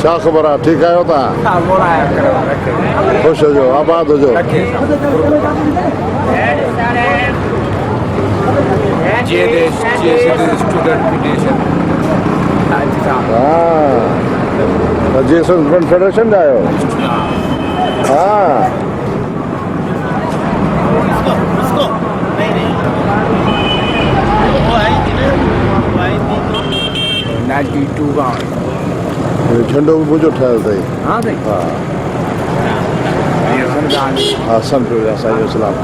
क्या खबर है? ठीक आयो था? खुश हो जाओ, आबाद हो जाओ। स्टूडेंट फेडरेशन जायो? हाँ 92 का झंडो भी मुझे ठाहियो अथई। हाँ साईं। हाँ सन पियो साईं जो सलाम।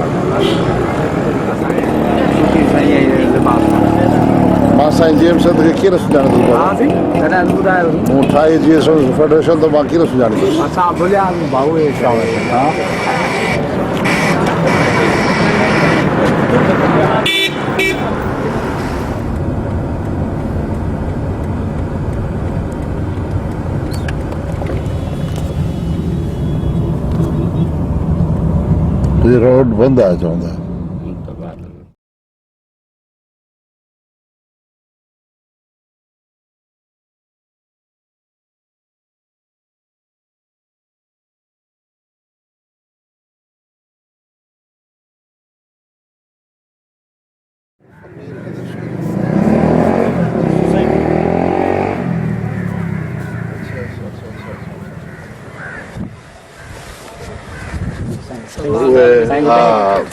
मां साईं जी एम सद खे कीअं न सुञाणंदुसि? हाँ साईं तॾहिं ॿुधायो मूं ठाही जी फेडरेशन त मां कीअं न सुञाणींदुसि? असां भुलिया भाऊ हाँ ये रोड बंद है चवंदा।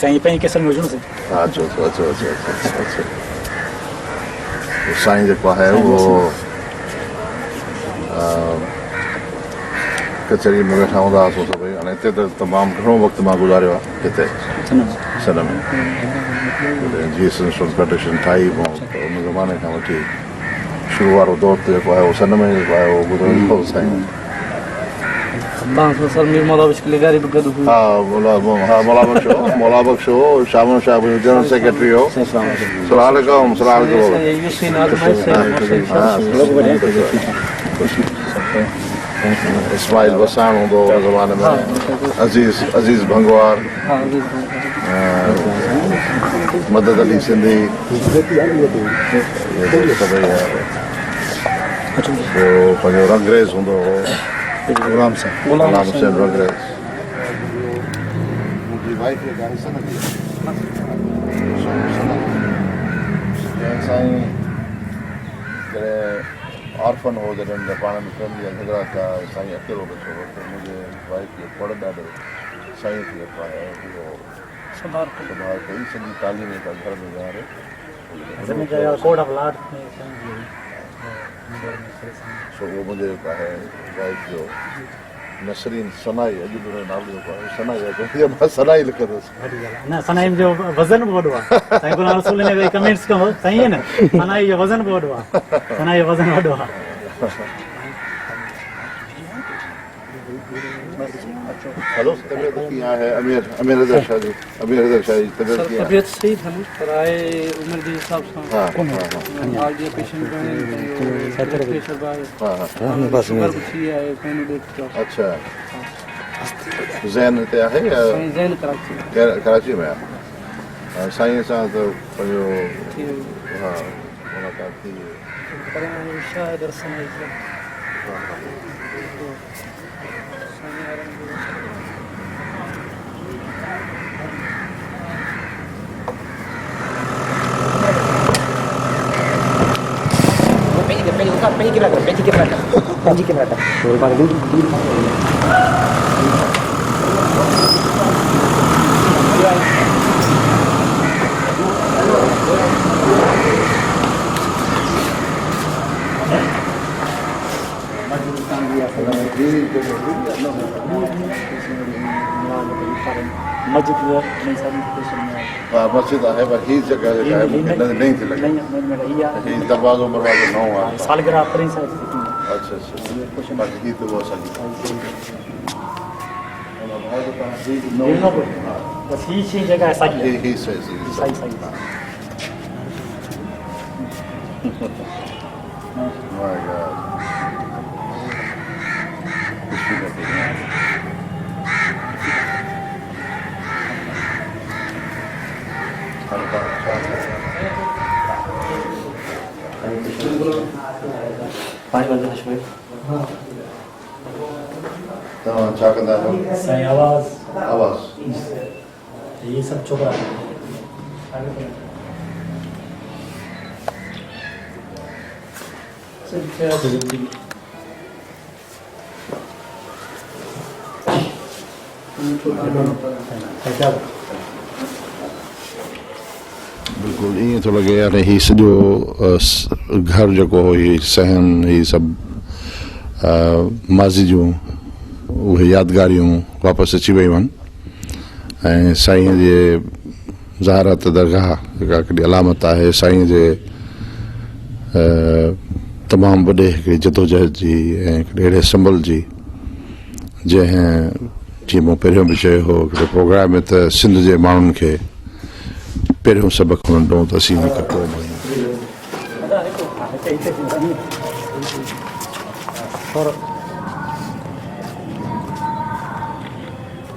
साईं पंहिंजी केसर में हुजणो साईं। अचो अचो अचो अचो अचो। साईं जेको आहे उहो कचहरी में वेठा हूंदा हुआसीं सभई। हाणे हिते त तमामु घणो वक़्तु मां गुज़ारियो आहे हिते सन में। जी एस स्टूडेंट फेडरेशन ठाही पोइ उन ज़माने खां वठी शुरू वारो दौर जेको आहे उहो सन में जेको आहे उहो गुज़ारियो साईं। मौला बख्श हो, शामन शाह जनरल सेक्रेटरी हो। सलाम इस्माइल वसाण हूंदो हुन ज़माने में। अज़ीज़ भंगवार, मदद अली सिंधी सभई। पोइ पंहिंजो रंगरेज़ हूंदो हो गुलाम हुसैन रंगरेज़। मुंहिंजी वाइफ साईं जॾहिं ऑर्फन हो, जॾहिं पाण में फैमिली जा झगड़ा थिया, साईं अकेलो वेठो हो त मुंहिंजे वाइफ खे पढ़ ॾाढो साईं खे पाए संभाल कई। सॼी तालीम घर में विहारे सो उहो मुंहिंजे जेको आहे वाइफ जो नसरीन सनाई, अॼु बि नालो जेको आहे सनाई आहे, मां सनाई लिखंदुसि। न सनाई जो वज़न बि वॾो आहे साईं। गुलाम रसूल ने कमेंट्स कयो सही है न, सनाई जो वज़न बि वॾो आहे, सनाई जो वज़न वॾो आहे। हेलो, तबियत कीअं आहे? अमीर रज़ा शाह जी तबियत कीअं आहे? तबियत सही अथनि पर आहे उमिरि जे हिसाब सां। हाल जीअं पेशेंट अच्छा ज़ैन हिते आहे या ज़ैन कराची कराची में आहे? साईं सां त पंहिंजो हा मुलाक़ात थी। शायदि Penyi kibrata. Di मस्जिद नहीं सारी लोकेशन में हाँ मस्जिद है पर ही जगह है नहीं थी लगी नहीं ये दरवाज़ो नौ है सालगिरह पर ही साइड अच्छा बाकी ही तो बहुत सारी बस ही जगह है सागी ही सही सही My God. छा कंदा आहियो साईं आवाज़ आवाज़ ये सब छोकरा बिल्कुलु ईअं थो लॻे यानी हीउ सॼो घर जेको हो हीउ सहन हीउ सभु माज़ी जूं उहे यादगारियूं वापसि अची वियूं आहिनि ऐं साईं जे ज़हारत दरगाह जेका हिकिड़ी अलामत आहे साईं जे तमामु वॾे हिकिड़ी जदोजहद जी ऐं हिकिड़े अहिड़े संभल जी जंहिं जीअं मूं पहिरियों बि चयो हो हिकिड़े प्रोग्राम में त सिंध जे माण्हुनि खे पहिरियों सबक़ु हुननि ॾिनो त असीं हिन खां पोइ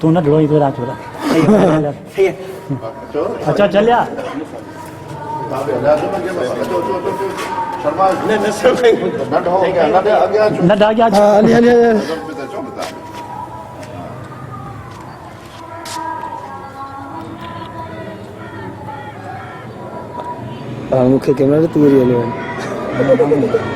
तू न ढोई तो रात वाला अच्छा चल या न डा गया मुख्य कैमरा तू मेरी वाले जी